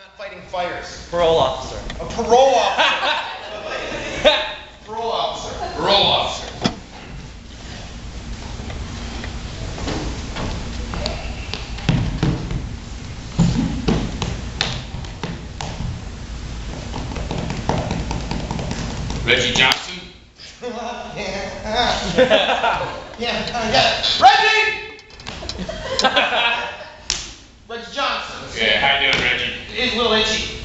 not fighting fires. Parole officer. A parole officer. Parole officer. Parole officer. Reggie Johnson? Yeah. Reggie! Reggie Johnson. Yeah, how you doing, Reggie? He's a little itchy.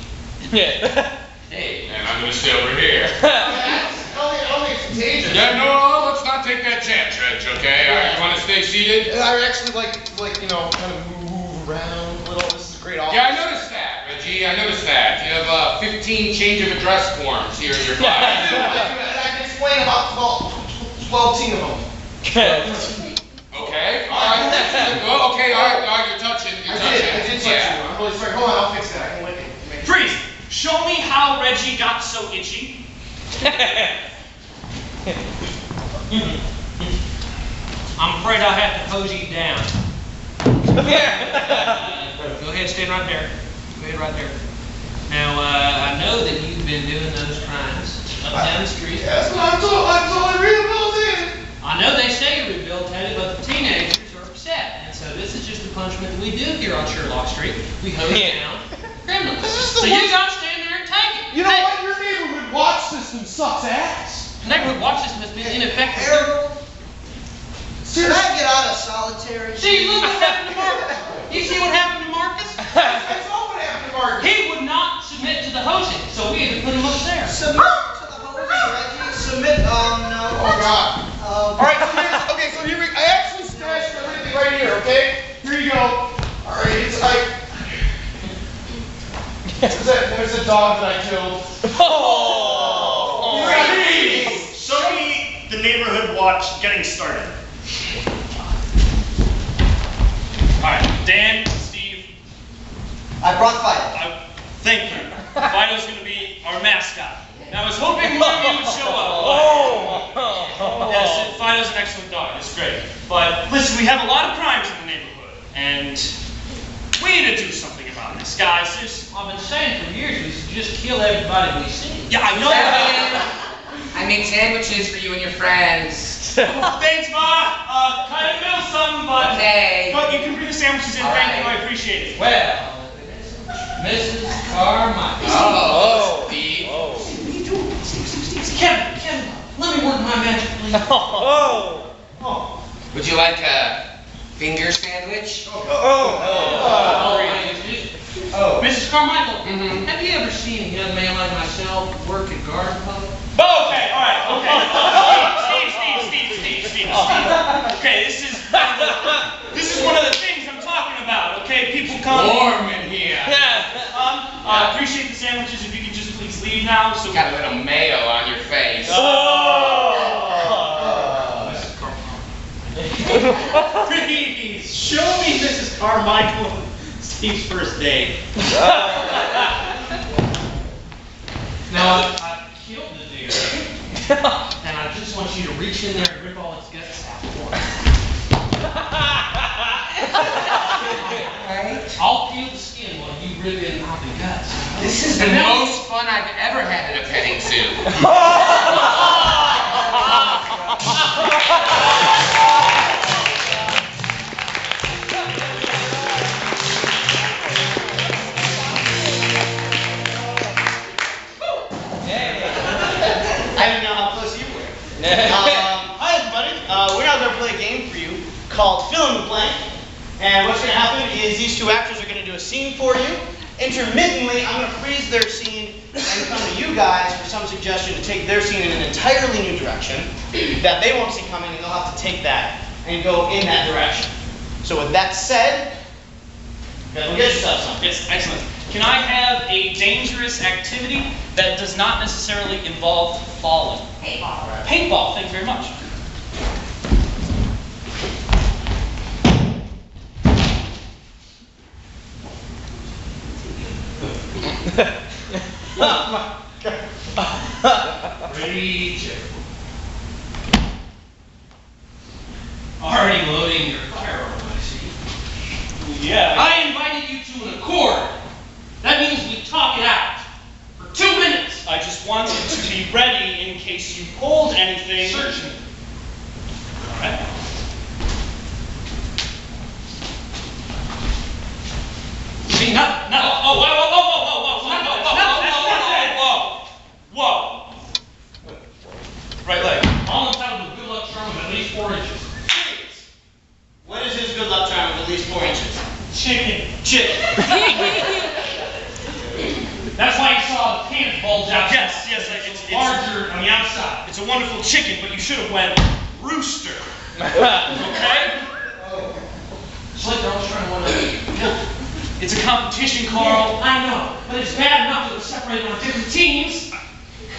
Yeah. Hey, and I'm gonna stay over here. Only it's contagious. Yeah, no, let's not take that chance, Reg, okay? All right, you wanna stay seated? I actually like, you know, kind of move around a little. This is a great office. Yeah, I noticed that, Reggie. I noticed that. You have 15 change of address forms here in your file. I can explain about 12 of them. Okay, all right. Oh, okay, all right, you're touching. I did touch you. I'm really sorry. Hold on, I'll fix that. I can lick it. Freeze! Show me how Reggie got so itchy. I'm afraid I'll have to hose you down. Go ahead, stand right there. Go ahead, right there. Now, I know that you've been doing those crimes up down the street. Yes, I'm totally rehabilitated. I know they say you're rehabilitated, but the teenagers are upset. And so this is just the punishment that we do here on Sherlock Street. We hose down criminals. So you gotta stand there and take it. You know what? Your neighborhood watch system sucks ass. The neighborhood watch system has been ineffective. Harold, should I get out of solitary? See, look what happened to Marcus. You see what happened to Marcus? That's all what happened to Marcus. He would not submit to the hosing, so we had to put him upstairs. Submit to the hosing, Reggie. Submit, no. Oh, God. Um, All right, so here I actually stashed everything right here, okay? Here you go. All right, it's like... There's a dog that I killed. Oh! Show me the neighborhood watch getting started. Alright, Dan, Steve. I brought Fido. Thank you. Fido's gonna be our mascot. Now I was hoping one of you would show up. Yes, Fido's an excellent dog, it's great. But listen, we have a lot of crimes in the neighborhood, and we need to do something about this, guys. I've been saying for years, we should just kill everybody we see. Yeah, I know. I made sandwiches for you and your friends. Thanks, Ma. Kind of middle something, but Okay. but you can bring the sandwiches in. All Thank you, right. I appreciate it. Well, Mrs. Carmichael. Oh, Steve. Kevin, let me work my magic, please. Would you like a finger sandwich? Mrs. Carmichael, Mhm. have you ever seen a young man like myself work at Garden Club? Oh, okay, all right, okay. Steve. Okay, this is one of the things I'm talking about. Okay, people come. warm in here. I appreciate the sandwiches. If you could just please leave now, so. Got a little mayo on your face. Mrs. Carmichael. Please show me Mrs. Carmichael on Steve's first date. Now, I killed the deer, and I just want you to reach in there and rip all its guts out for me. Right? I'll peel the skin while you rip in out the guts. This is the most fun I've ever had at a petting zoo. I didn't know how close you were. Hi everybody. We're now going to play a game for you called Fill in the Blank. And what's going to happen is these two actors are going to do a scene for you. Intermittently, I'm going to freeze their scene and come to you guys for some suggestion to take their scene in an entirely new direction that they won't see coming, and they'll have to take that and go in that direction. So with that said, go get yourself something. Yes, excellent. Can I have a dangerous activity that does not necessarily involve falling? Paintball. Paintball, thank you very much. Reach it. Already loading your firearm, I see. Yeah. I invited you to an accord That means we talk it out for 2 minutes. I just wanted to be ready in case you pulled anything. Search me. All right. See, no. Oh, whoa. Right leg. All entitled to good luck charm of at least 4 inches. What is his good luck charm of at least 4 inches? Chicken. That's why you saw the pants bulge out. Yes, it's larger on the outside. It's a wonderful chicken, but you should have went rooster. Okay? It's like they're always trying to one up. It's a competition, Carl. I know, but it's bad enough that we're separated on different teams.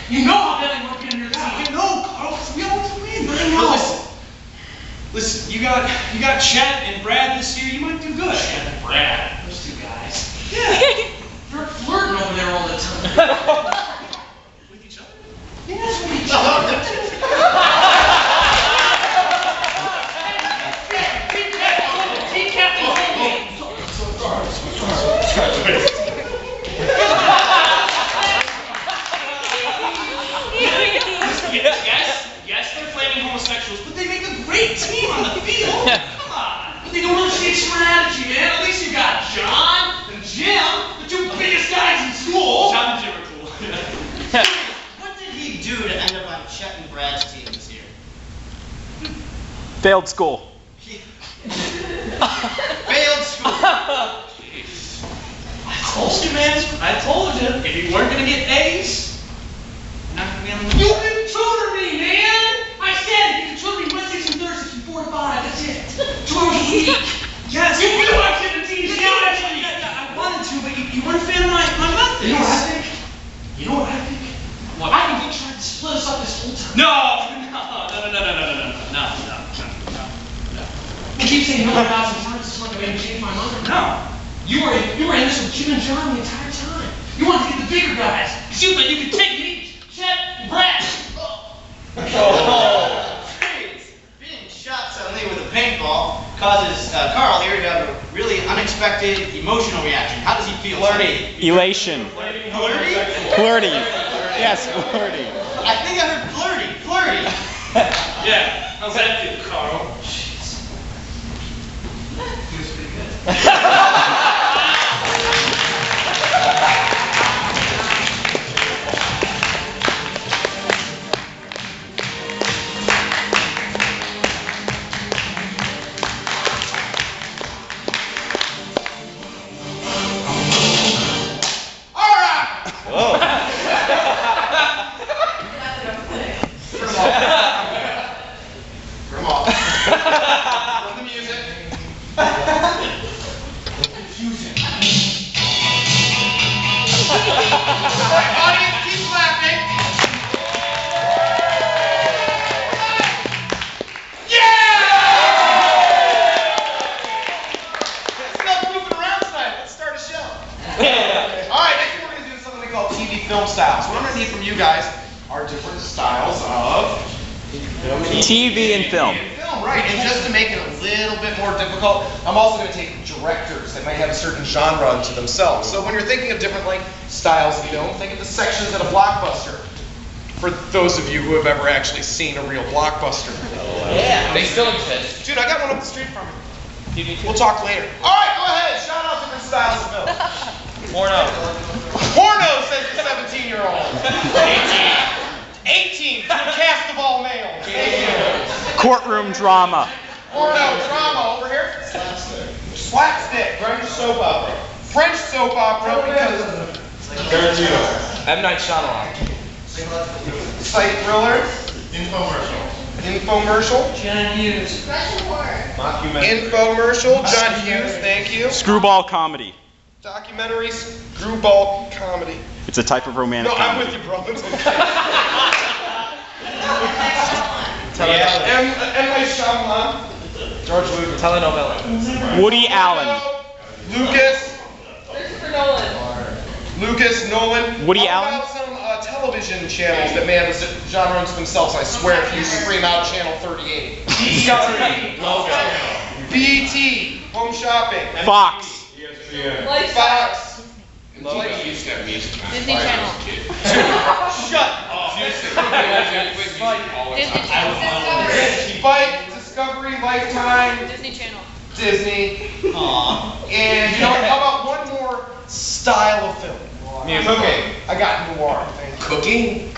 You know how bad they work in your team. I know, Carl. We always win. I know. Listen, you got Chet and Brad this year. You might do good. Chet and Brad, those 2 guys. Yeah. They're flirting over there all the time. With each other? Yes, with each other. Team captain. Yes, they're flaming homosexuals, but they make a great team on the field. Come on. But they don't understand strategy, man. At least you got John and Jim, the 2 biggest guys in school. John and Jim are cool. What did he do to end up on Chet and Brad's team this year? Failed school. Failed school. I told you, man. I told you. If you weren't going to get A's, you're not going to be on the... You can tutor me, man. I said you can tutor me Wednesdays and Thursdays from 4 to 5. That's it. 2 hours a week. Yes. You do activities. Yeah, I wanted to, but you weren't a fan of my methods. You know what I think? What? I think you tried to split us up this whole time. No. You keep saying no 1,000 times. This is not going to change my mind. No. You were in this with Jim and John the entire time. You wanted to get the bigger guys. Because you thought you could take it each. Chet and Brad. Jeez. Being shot suddenly with a paintball causes Carl here to have a really unexpected emotional reaction. How does he feel? Flirty. Elation. Flirty? Flirty. Yes, flirty. I think I heard flirty. Yeah. How's that feel, Carl? Jeez. Feels pretty good. Audience, keep clapping. Yeah! There's enough moving around tonight. Let's start a show. All right, next we're going to do something we call TV film styles. What I'm going to need from you guys are different styles of TV and film. Right, and just to make it a little bit more difficult, I'm also going to take directors that might have a certain genre unto themselves. So when you're thinking of different styles of film, think of the sections in a blockbuster. For those of you who have ever actually seen a real blockbuster. Yeah, they still exist. Dude, I got one up the street from me. We'll talk later. All right, go ahead. Shout out different styles of film. Porno. Porno, says the 17-year-old. 18 to a cast of all males. Courtroom drama. Porno, drama, over here. Slapstick. French soap opera. French soap opera because... M. Night Shyamalan. Psych thriller. Infomercial. John Hughes. Infomercial. John Hughes, thank you. Screwball comedy. Documentary, screwball comedy. It's a type of romantic No, I'm comedy. with you, bro. It's okay. M. Night Shyamalan. George Lucas. Telenovela. Woody Allen. Lucas. Christopher Nolan. Lucas, Nolan. Woody How Allen? about some television channels that may have a genre unto themselves? I swear, if you scream out Channel 38. BT. Home shopping. Fox. Lifestyle. Fox. It's like you used to have music on. Disney Channel. Shut up. Seriously, music all the Disney time. Channel. Spike, Discovery, Lifetime, Disney Channel. Disney. Aw. And you know what, how about one more style of film? Music. Okay, I got noir. Thank you. Cooking?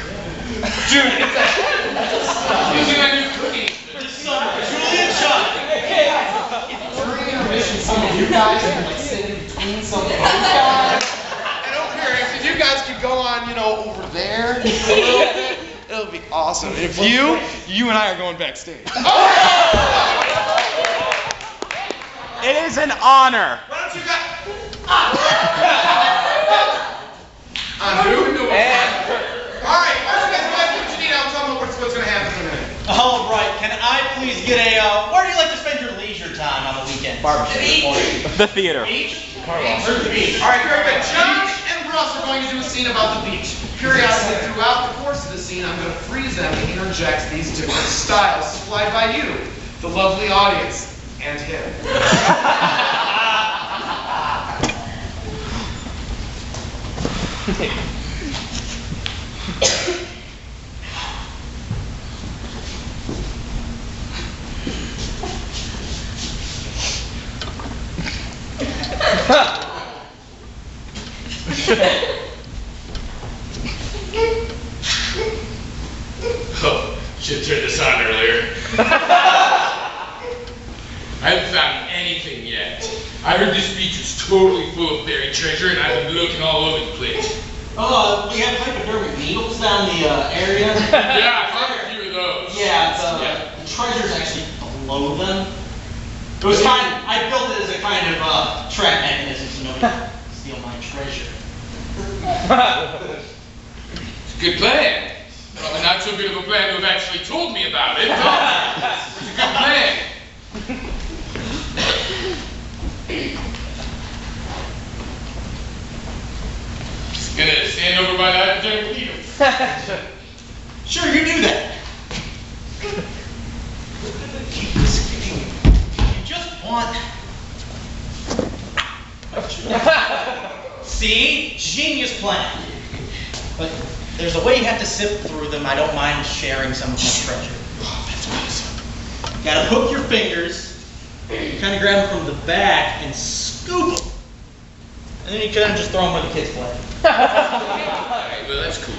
Dude, it's a... Using my new cooking. This summer, Julian Chuck. During intermission, some of you guys can like sit in between some of those guys. I don't care if you guys could go on, you know, over there a little bit. It'll be awesome. And if you and I are going backstage. It is an honor. Why don't you guys? On who? All right, why don't you guys go ahead and do what you need? I'll tell them what's going to happen in a minute. All right, can I please get a, where do you like to spend your leisure time on the weekend? The theater. All right, very good. John and Russ are going to do a scene about the beach. Periodically throughout the course of the scene, I'm going to freeze them and interject these different styles supplied by you, the lovely audience, and him. Oh, should have turned this on earlier. I haven't found anything yet. I heard this beach was totally full of buried treasure, and I've been looking all over the place. Oh, we have hypodermic needles down the area. Yeah, I found a few of those. Yeah, the treasure's actually below them. It was I built it as a kind of trap mechanism so nobody can steal my treasure. It's a good plan. Probably not so good of a plan to have actually told me about it. It's a good plan. Just gonna stand over by that and needle. Sure, you do that. You just want... See? Genius plan. But there's a way you have to sift through them. I don't mind sharing some of my treasure. Oh, that's awesome. You gotta hook your fingers, kind of grab them from the back and scoop them. And then you kind of just throw them where the kids play. Alright, well that's cool.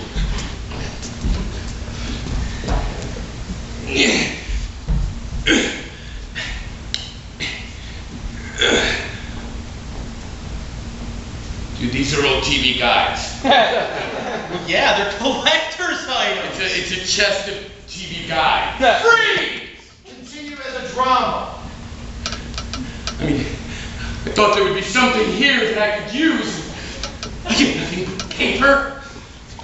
Dude, these are old TV guides. Yeah, they're collector's items. It's a chest of TV guides. Freeze! Continue as a drama. I mean, I thought there would be something here that I could use. I get nothing but paper.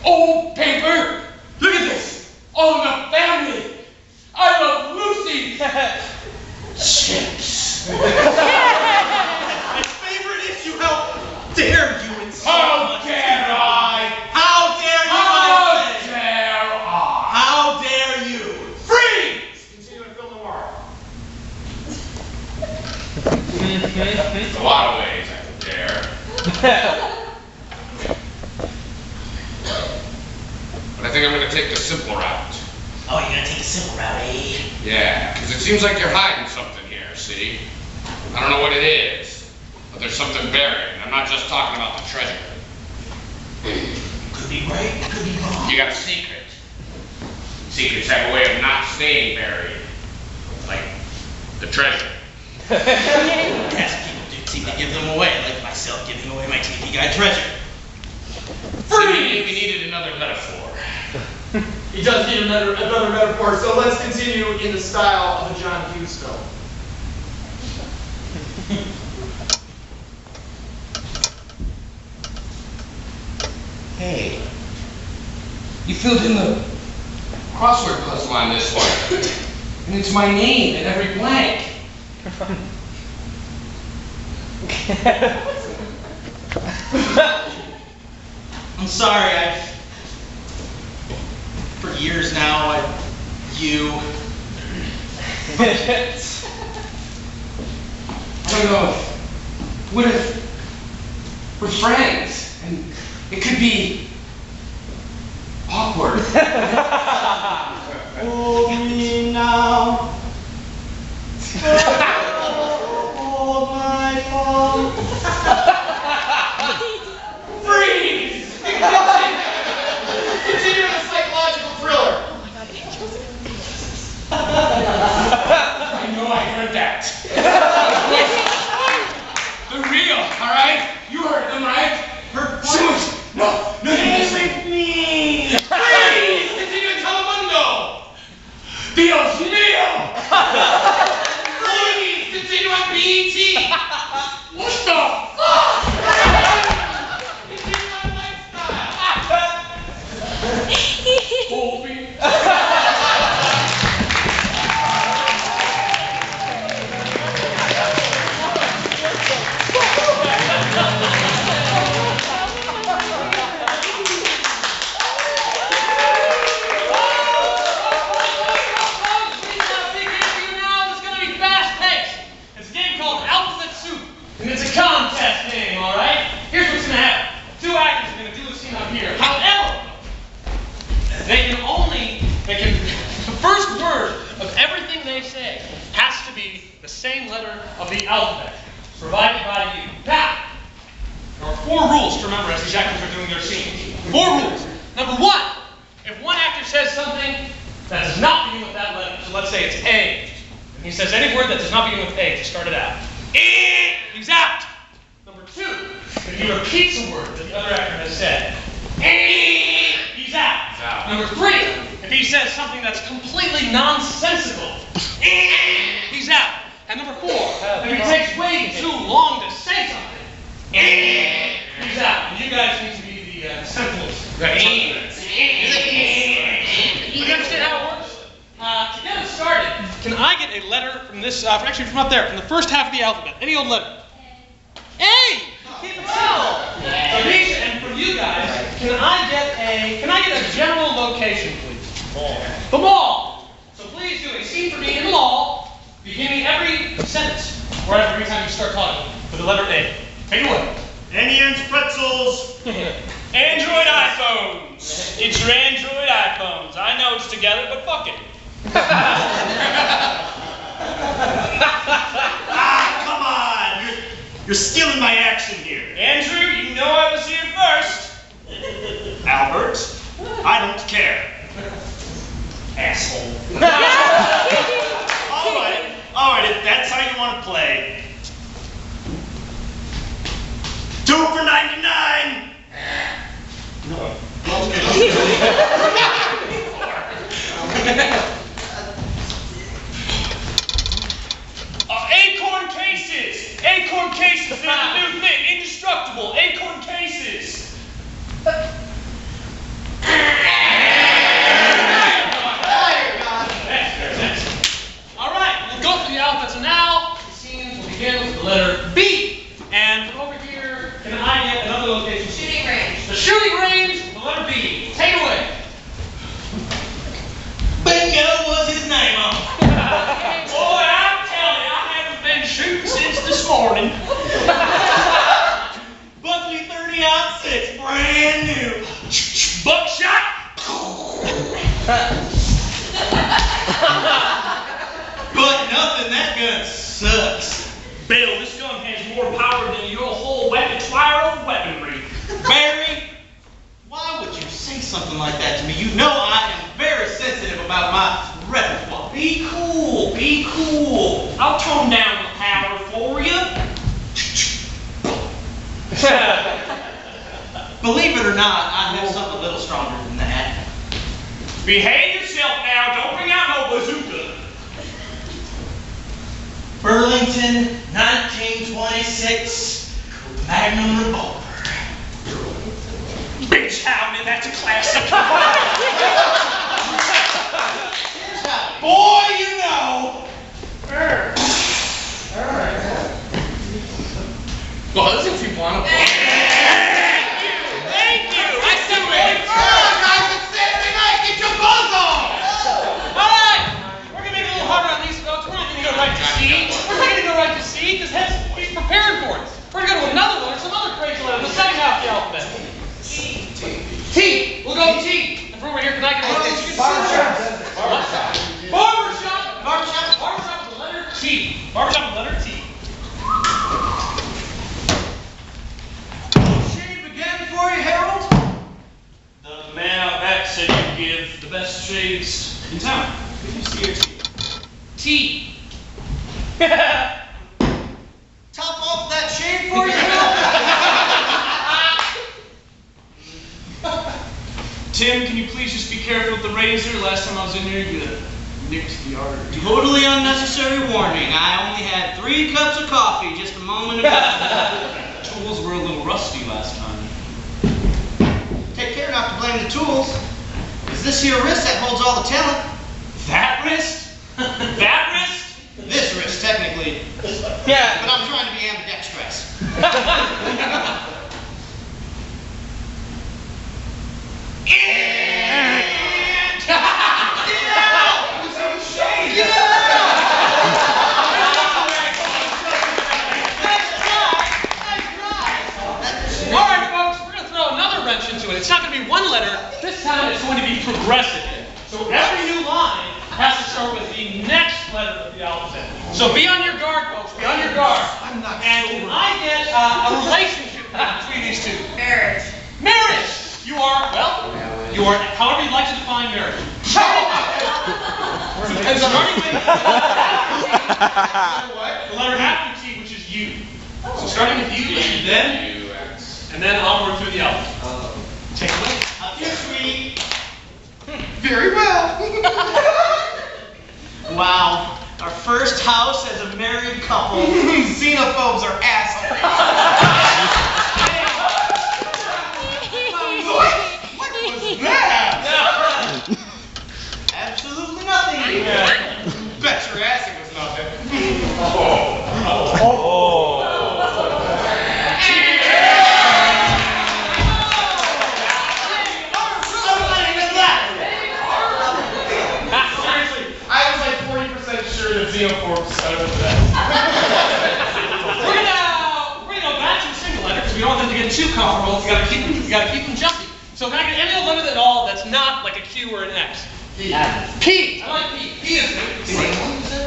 Old paper. Look at this. All in the family. I love Lucy. Chips. My favorite issue. How dare you insult How dare I? How dare you? How dare I? How dare you? Freeze! Continue to film noir. There's a lot of ways I could dare. But I think I'm going to take the simple route. Oh, you're gonna take the simple route, eh? Yeah, because it seems like you're hiding something here, see? I don't know what it is, but there's something buried, and I'm not just talking about the treasure. Could be right, could be wrong. You got a secret. Secrets have a way of not staying buried. Like the treasure. Yes, people do seem to give them away, like myself giving away my TV guide treasure. See, we needed another metaphor. He does need another metaphor, so let's continue in the style of a John Hughes film. Hey, you filled in the crossword puzzle on this one. And it's my name in every blank. I'm sorry, for years now, I don't know. What if we're friends? And it could be awkward. Hold me now. Hold my fall. Freeze! Continue the psychological thriller. I know I heard that. They're real, all right? You heard them, right? No, With me. freeze! Continue in telemundo! Dios mío! Freeze! Continue on BET! What the fuck? Continue on lifestyle! Hold me. And it's a contest game, all right? Here's what's gonna happen. Two actors are gonna do the scene up here. However, the first word of everything they say has to be the same letter of the alphabet, provided by you. Now, there are 4 rules to remember as these actors are doing their scenes. 4 rules. Number 1, if one actor says something that does not begin with that letter, so let's say it's A, and he says any word that does not begin with A to start it out. He's out. Number 2, if he repeats a word that the other actor has said, he's out. Number 3, if he says something that's completely nonsensical, he's out. And number 4, if he takes way too long to say something, he's out. And you guys need to be the sentinels. You understand how it works? To get us started, can I get a letter from this, actually from up there, from the first half of the alphabet, any old letter? A! Keep it simple. So these, and for you guys, can I get a general location, please? The mall. So please do a scene for me in the mall, beginning every sentence, or every time you start talking, with the letter A. Take it away. Onions, pretzels. Android iPhones. It's your Android iPhones. I know it's together, but fuck it. Come on! You're stealing my action here. Andrew, you know I was here first. Albert, I don't care. Asshole. All right, if that's how you want to play. 2 for $99. No. Acorn cases! Acorn cases! They're the new thing! Indestructible! Acorn cases! Alright, we'll go through the alphabet. So now, the scenes will begin with the letter B. And from over here, can I get another location? Shooting range. The shooting range, the letter B. Take it away. Bingo was his name on. Boy, I'm telling you, I haven't been shooting since this morning. Buckley 30-06, brand new. Buckshot. But nothing, that gun sucks. Bill, this gun has more power than your whole repertoire of weaponry. Barry, why would you say something like that to me? You know I am very sensitive about my repertoire. Be cool, be cool. I'll tone down the power for you. Believe it or not, I have something a little stronger than that. Behave yourself now, don't bring out no bazooka. Burlington, 1926, Magnum revolver. Bitch, Howdy, that's a classic. Boy, you know. Well, let's see if you want to. Thank you. I see it. Guys, it's Saturday night. Get your buzz on. All right, we're gonna make it a little harder on these folks. We're not gonna go right to C. We're not gonna go right to C because he's prepared for it. We're gonna go to another one, some other crazy letter, the second half of the alphabet. the best shades in town. If you see your tea. Top off that shade for you. Tim, can you please just be careful with the razor? Last time I was in here, you nicked the artery. Totally unnecessary warning. I only had 3 cups of coffee just a moment ago. Tools were a little rusty last time. Take care not to blame the tools. Is this your wrist that holds all the talent? That wrist? That wrist? This wrist, technically. Yeah. But I'm trying to be ambidextrous. Alright folks, we're going to throw another wrench into it. It's not going to be one letter. This time it's going to be progressive. So every new line has to start with the next letter of the alphabet. So be on your guard, folks. Be on your guard. I'm not And sure. I get a relationship between these two. Marriage. Marriage! You are, well, you are, however you'd like to define marriage. And starting with the letter after T, which is U. So starting with U, and then onward through the alphabet. Take a look. Up your sweet. Very well. Wow. Our first house as a married couple. Xenophobes are assholes. What was that? Absolutely nothing. Bet your ass it was nothing. Xenophobes out of that. We're gonna go back to a single letter because we don't want them to get too comfortable. We gotta keep them jumpy. So can I get any other letter at all that's not like a Q or an X? P. P. I like P. P is good.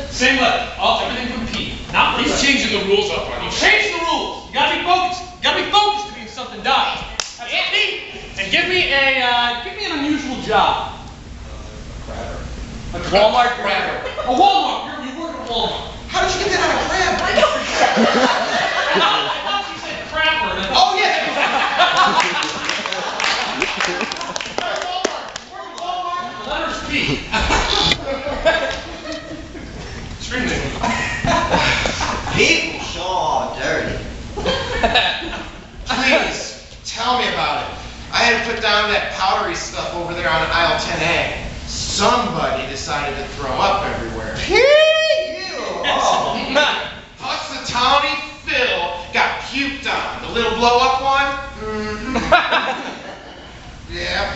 Same letter. Everything from P. Not He's changing the rules up on You you. change the rules. You gotta be focused. You gotta be focused to be something done. That's a P. And give me an unusual job. A Walmart grabber. A Walmart. You work at Walmart. How did you get that out of crab? I thought you said crapper. And I Oh thought, yeah. the letter's P. Extremely. People sure are dirty. Please, tell me about it. I had to put down that powdery stuff over there on aisle 10A. Somebody decided to throw up everywhere. Hospitality Phil got puked on. The little blow-up one? Yeah.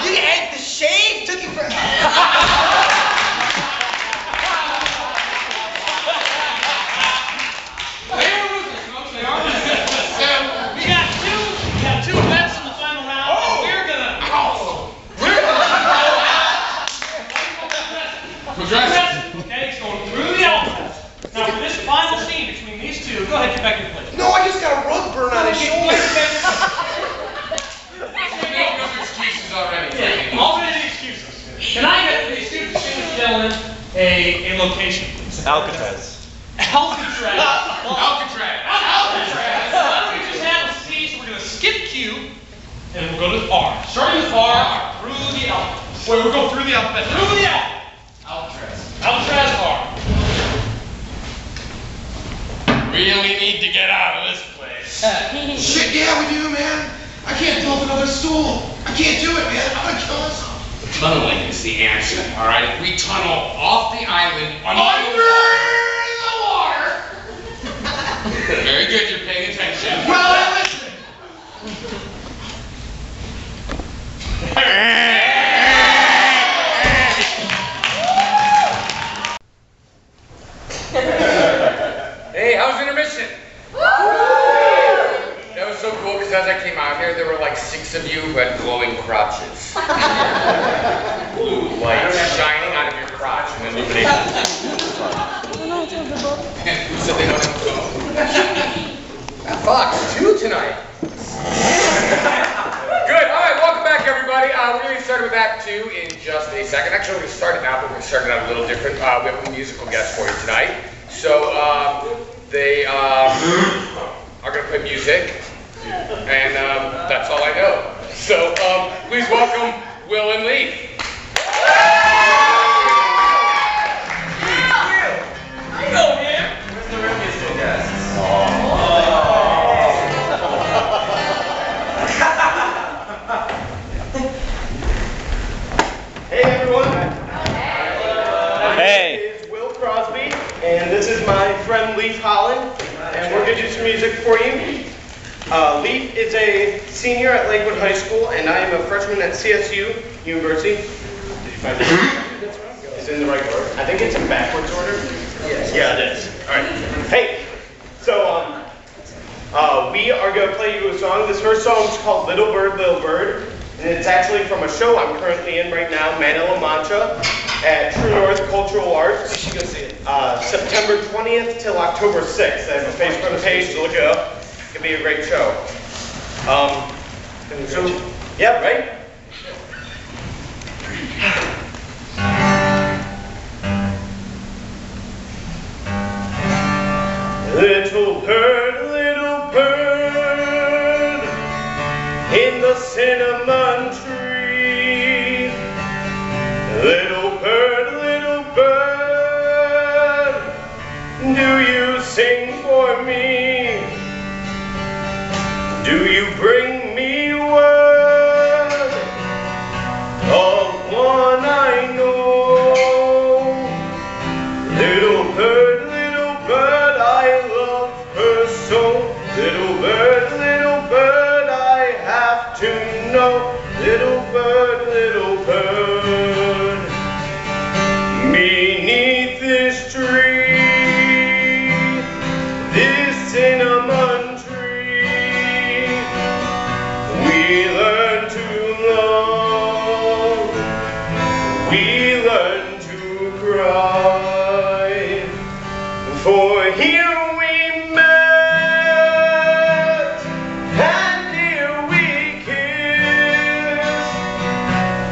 You ate the shave? Took it from They are ruthless, folks. They are ruthless. We got two bets in the final round. And we're gonna. Okay, it's going through the alphabet. Now for this final scene between these two, go ahead, get back in place. No, I just got a rug burn on his shoulder. Excuses already. Yeah, already excuses. Can I get the student distinguished gentlemen a location, please? Alcatraz. Alcatraz. Alcatraz. Alcatraz. We just have a C, so we're going to skip Q, and we'll go to R. Starting with R, through the alphabet. Wait, we'll go through the alphabet. Through the alphabet. Alcatraz R. Really need to get out of this place. Shit, yeah, we do, man. I can't build another stool. I can't do it, man. I'm gonna kill myself. Tunneling is the answer, all right? If we tunnel off the island under the water. Very good, you're paying attention. Well, I'm listening. Hey, how's intermission? That was so cool because as I came out here, there were like 6 of you who had glowing crotches. Blue light shining out of your crotch and illuminating. Who said they don't have a phone? Fox, 2 tonight. Good, all right, welcome. we're going to get started with Act 2 in just a second. Actually, we're going to start it now, but we're going to start it out a little different. We have a musical guest for you tonight. So, they are going to play music, and that's all I know. So, please welcome Will and Lee. Hey everyone. Hey. My name is Will Crosby, and this is my friend Leaf Holland, and we're going to do some music for you. Leaf is a senior at Lakewood High School, and I am a freshman at CSU University. Did you find it? It's in the right order. I think it's in backwards order. Yes. Yeah, it is. All right. Hey, so we are going to play you a song. This first song is called Little Bird, Little Bird. And it's actually from a show I'm currently in right now, Man La Mancha, at True North Cultural Arts. You should go see it. September 20th till October 6th. I have a Facebook page, so look it up. It's going to be a great show. Yeah, right? Little bird in the cinnamon tree. Little bird, do you sing for me? Do you bring me word of one I know? Little bird, I love her so. Little bird, I have to know. Little bird, beneath this tree, this cinnamon tree, we learn to love, we learn to cry, for here we met, and here we kissed,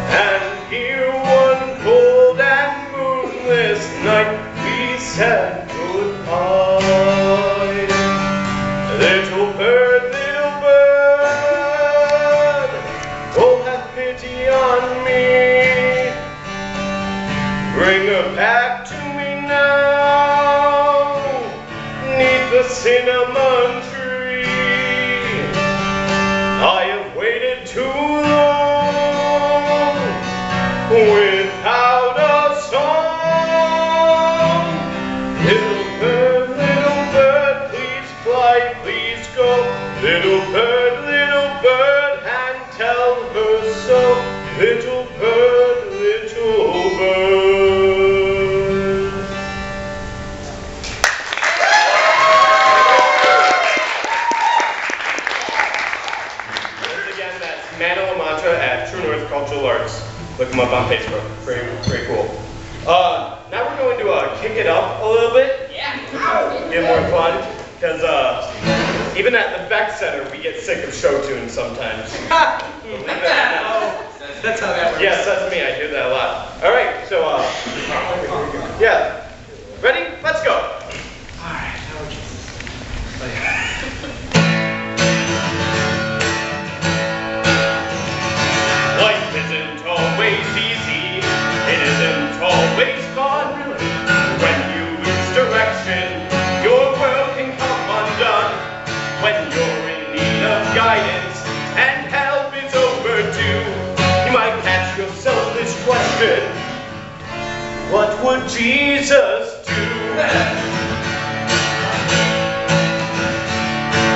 and here one cold and moonless night we said goodbye. Little bird, oh have pity on me, bring her back to me now, 'neath the cinnamon tree. I have waited too long without a song. Little bird, please fly, please go. Little bird, and tell her so. Little bird, little bird. Once again, that's Man La Mancha at True North Cultural Arts. Look them up on Facebook. Very cool. Now we're going to kick it up a little bit. Yeah. Get more fun, because even at the Beck Center, we get sick of show tunes sometimes. Believe that or not. That's how that works. Yes, that's me. I hear that a lot. All right, so yeah, ready? Let's go. All right. Life isn't always easy. It isn't always fun. When you lose direction, your world can come undone. When you're in need of guidance and help is overdue, you might catch yourself this question: what would Jesus do?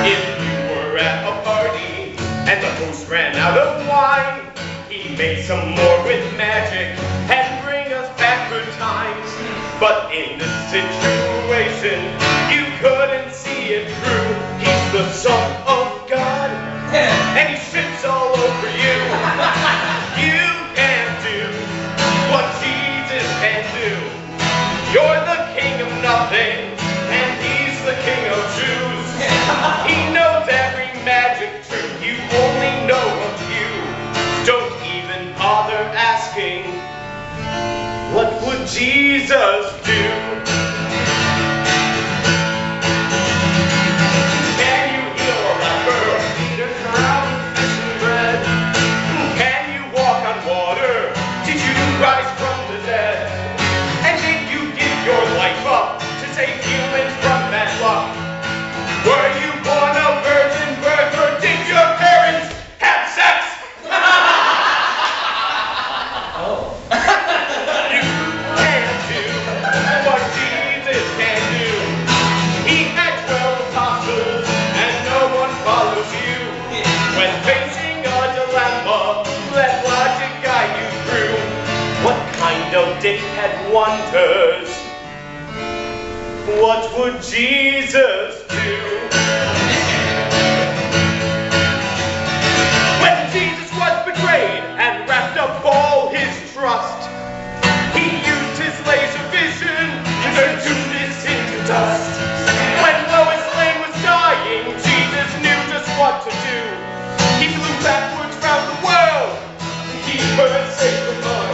If you were at a party and the host ran out of wine, he'd make some more with magic and bring us back good times. But in this situation, you couldn't see it through. He's the Son of God, and he spits all over you. You can't do what Jesus can do. You're the king of nothing, and he's the king of Jews. He knows every magic truth. You only know a few. Don't even wonders, what would Jesus do? When Jesus was betrayed and wrapped up all his trust, he used his laser vision to turn Judas into dust. When Lois Lane was dying, Jesus knew just what to do. He flew backwards round the world to keep her safe from harm.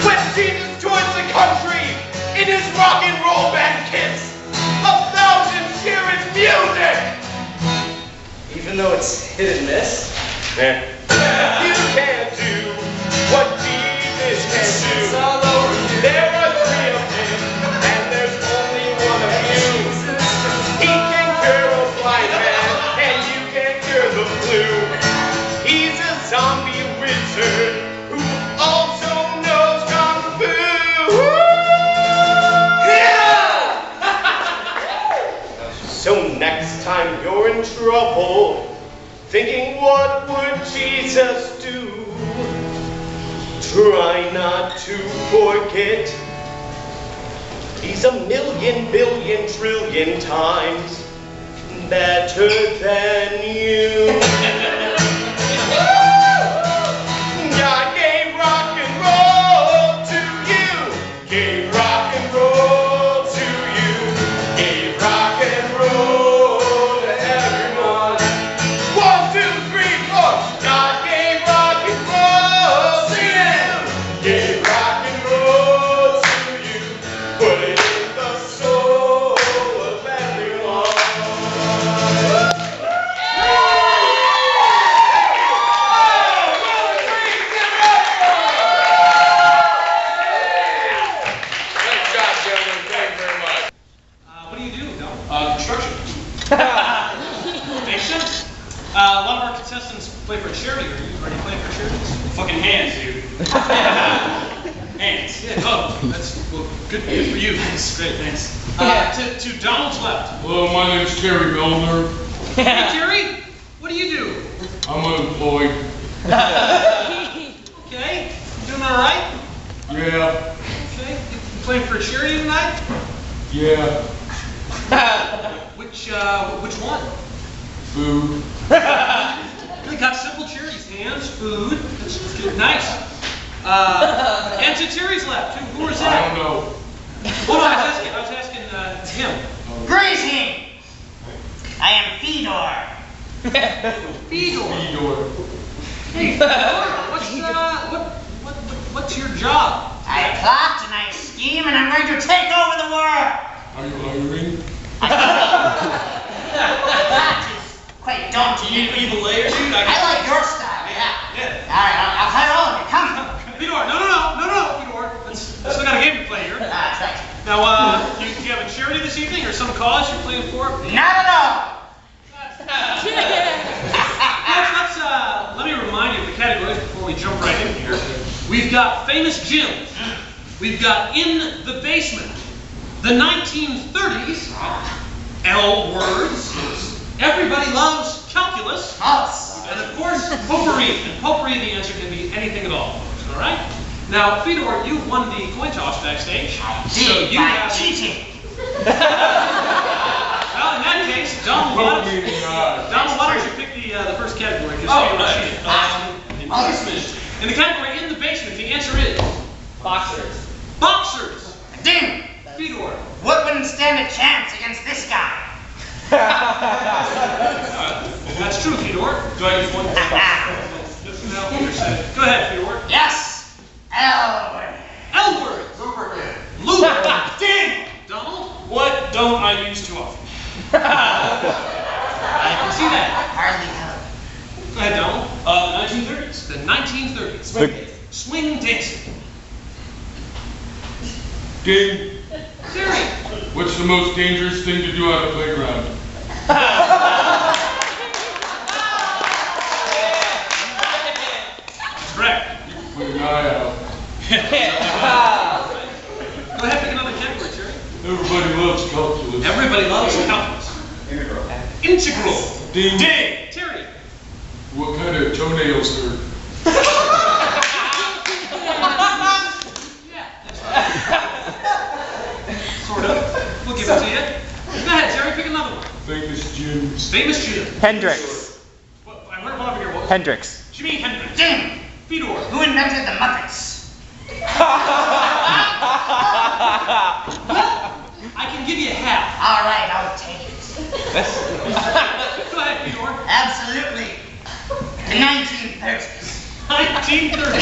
When Jesus tours the country in his rock and roll band kits, 1,000 cheer his music! Even though it's hit and miss? You can't do what Jesus can do. There are 3 of him, and there's only 1 of you. He can cure a blind man, and you can cure the flu. He's a zombie wizard who also knows Kung Fu. So next time you're in trouble, thinking what would Jesus do, try not to forget he's a million, billion, trillion times better than you. God gave rock and roll to you, gave rock and roll to you, gave rock and roll to everyone. 1, 2, 3, 4. God gave rock and roll to you, gave rock and roll to you, put it in the soul of everyone. Nice job, gentlemen. Thank you very much. What do you do, Del? Construction. Makes sense. A lot of our contestants play for a charity. Are you already playing for charities? Fucking hands, dude. Hands. Yeah. Oh, that's well, good for you. Thanks. Great. Thanks. To Donald's left. Hello, my name's Terry Milner. Hey, Terry. What do you do? I'm unemployed. Okay. You doing all right? Yeah, Okay. You playing for a charity tonight? yeah, Which one? food. They got simple charities: hands, food. That's good. Nice. And to Terry's left. Who was I that? don't know. Hold on, I was asking him. Greeting! I am Fedor. Fedor. Fedor. Hey, Fedor, what's your job? I plot and I scheme and I'm going to take over the world. Are you hiring? That is quite daunting. You evil layer, dude. I like your style, yeah. Yeah. All right, I'll hire all of you. Come. Fedor, no, Fedor. Let's still got a game to play here. That's right. Now, do you have a charity this evening or some cause you're playing for? Not at all. Let me remind you of the categories before we jump right in here. We've got famous gyms. We've got in the basement. The 1930s. L words. Everybody loves calculus. False. And of course, potpourri. And potpourri, the answer can be anything at all, folks. All right? Now, Fedor, you won the coin toss backstage. So you by have cheating. Well, in that case, Donald, why don't you pick the first category? In the category in the basement, the answer is Boxers. boxers. Damn. Fedor. What wouldn't stand a chance against this guy? That's true, Fedor. Do I use one? No, you're set. Go ahead, Fedor. Yes. L. L word. Lubricant. Lubricant. Damn! Donald. What don't I use too often? I can see that. Hardly help. Go ahead, Donald. The 1930s. The 1930s. Swing dancing. Ding. Terry. What's the most dangerous thing to do on a playground? That's correct. Put an eye out. Go ahead, pick another category, Terry. Everybody loves calculus. Everybody loves calculus. Integral. Ding. Ding. Terry. What kind of toenails hurt? Yeah, that's right. Famous Jews. Famous Jew. Hendrix. What, I heard one over here. What? Hendrix. Jimi Hendrix. Jim, Fedor. who invented the Muppets? I can give you half. All right, I'll take it. Go ahead, Fedor. Absolutely. The 1930s. 1930.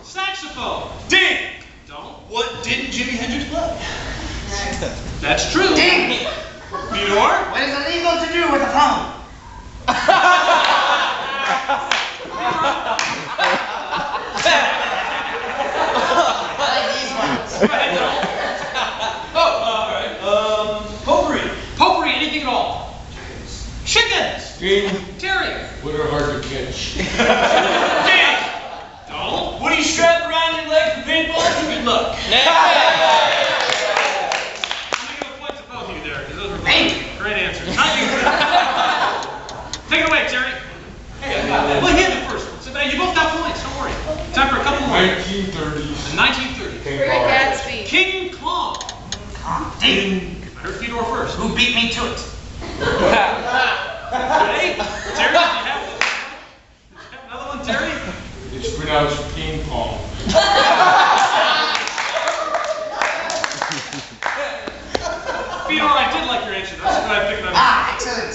Saxophone. Ding. Donald. What didn't Jimi Hendrix play? That's true. Ding. Fedor. What is illegal to do with a phone? I like these ones. Go ahead, Donald. Oh, all right. Potpourri. Potpourri, anything at all. Chickens. Ding. Terry. What are hard to catch? Ding. Donald. What do you strap around your leg for paintballs and good luck? I'm gonna give a point to both of you there, because those were Thank you. great answers. Not you. Take it away, Terry. Well, he had the first one. So you both got points. Don't worry. Time for a couple more. 1930s. The 1930s. Great Gatsby. King Kong. Ding. I heard Fedor first. Who beat me to it? Ready? Terry, did you have another one, Terry? It's pronounced ping pong. Fedor, I did like your answer. That's why I picked another. Ah, excellent.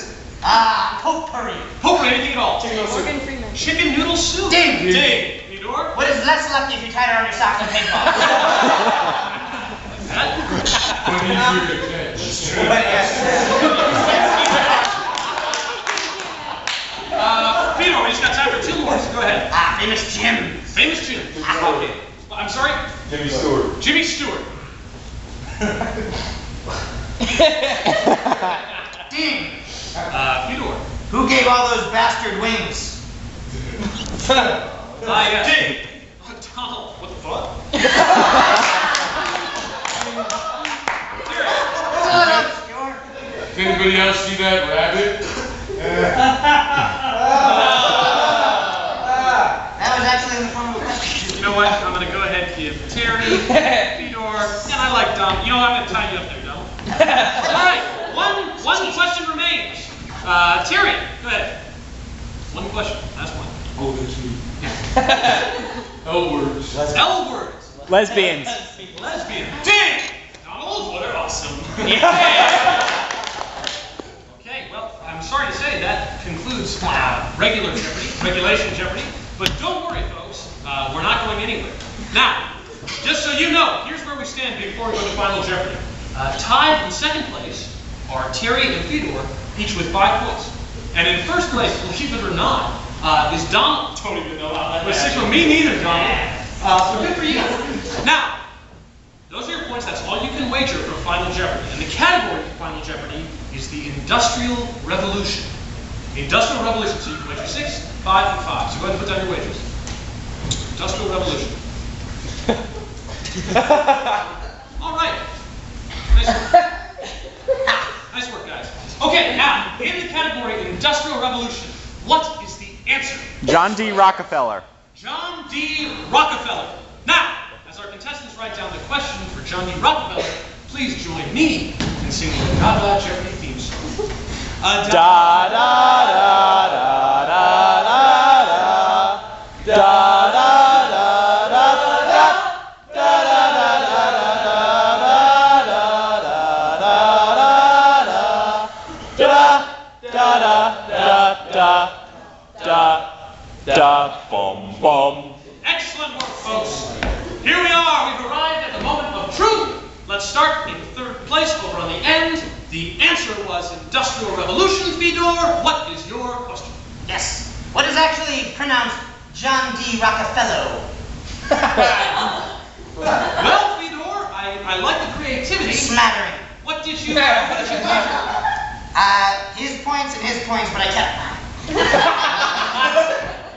Potpourri. Potpourri, anything at all. Morgan Freeman. Chicken noodle soup. Ding. Ding. Fedor? What is less lucky if you tie it around your socks and paintball? That? What easier to catch? Fedor, we just got time for two more, so go ahead. Famous Jim. Famous Jim. Okay. I'm sorry? Jimmy Stewart. Jimmy Stewart. Ding. Fedor. Who gave all those bastard wings? Yes. Ding. Donald. What the fuck? Does anybody else see that rabbit? That was actually in the form of a question. You know what? I'm going to go ahead and give Terry, Fedor, and I like Donald. You know what? I'm going to tie you up there, Donald. All right. One question remains. Terry, go ahead. One question. Last one. Oh, that's me. L-words. L-words. Lesbians. Lesbian. Ding! Donald, what are awesome. Okay, well, I'm sorry to say that concludes regular Jeopardy, regulation Jeopardy. But don't worry, folks. We're not going anywhere. Now, just so you know, here's where we stand before we go to Final Jeopardy. Tied in second place are Terry and Fedor, each with 5 points. And in first place, believe it or not, is Donald. Don't even know how that happened. Me neither, Donald. So good for you. Now, those are your points. That's all you can wager for Final Jeopardy. And the category for Final Jeopardy is the Industrial Revolution. The Industrial Revolution. So you can wager 6, 5, and 5. So go ahead and put down your wagers. Industrial Revolution. All right. Nice work. Nice work, guys. Okay, now, in the category Industrial Revolution, what is the answer? John D. Rockefeller. John D. Rockefeller. Now, as our contestants write down the question for John D. Rockefeller, please join me in singing the Dada Jeopardy theme song. Da da da da da da da da da da bum bum. Excellent work, folks. Here we are. We've arrived at the moment of truth. Let's start in third place over on the end. The answer was Industrial Revolution. Fedor, what is your question? Yes. What is actually pronounced John D. Rockefeller? Well, Fedor, I like the creativity. Smattering. What did you wager? His points and his points, but I kept mine.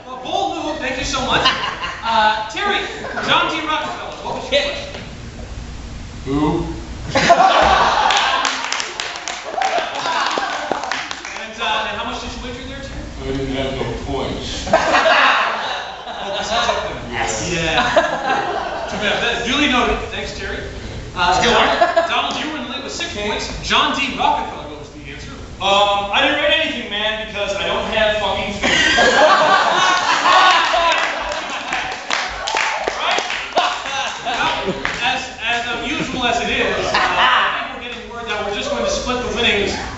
Well, bold move. Thank you so much. Terry, John D. Rockefeller, what was your question? Who? And how much did you wager there, Terry? I didn't have no points. Yeah. Duly noted. Thanks, Terry. Donald, you were in the lead with 6 points. John D. Rockefeller I didn't write anything, man, because I don't have fucking fingers. Right? Well, as unusual as it is, I think we're getting word that we're just going to split the winnings